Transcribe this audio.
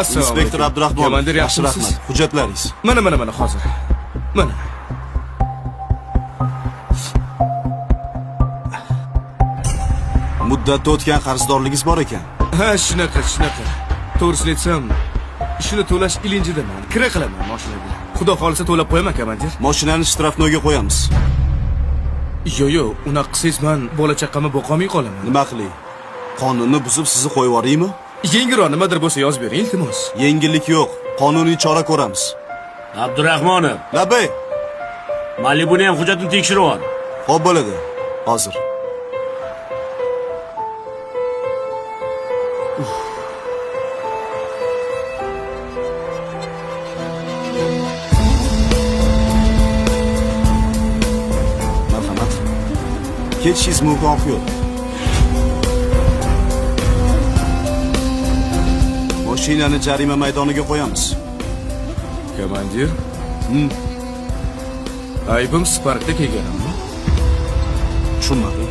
Assalomu Inspektor alaykum. Abdurahmonov. Komandir, Yaxshi yaxshimisiz? rahmat. Hujjatlaringiz. Mana hozir. Mana. Muddatda o'tgan qarzdorligingiz bor ekan. Ha, shunaqa. To'g'risini aytsam, ishini to'lash ilinjidaman. Kira qilaman mashinaga. Xudo xolisa to'lab qo'yaman, komandir. Mashinani shtrafnoyga qo'yamiz. Yo'q, unaqa qilsangiz men bola chaqamni boqolmay qolaman. Nima qilay? Qonunni buzib sizni qo'yib yuboraymi? Yengilroq nimadir bo'lsa yozib bering, iltimos. Yengillik yo'q. Qonuniy chora ko'ramiz. Abdurahmonov, Labay. Malibuni ham hujjatini tekshirib ol. Xo'p bo'ladi. Hozir. Marhamat. Ketishingiz mumkin yo'q. Mashinani jarima maydoniga qo'yamiz. Komandir. Aybim Sparkda kelganimmi? Tushunmadim.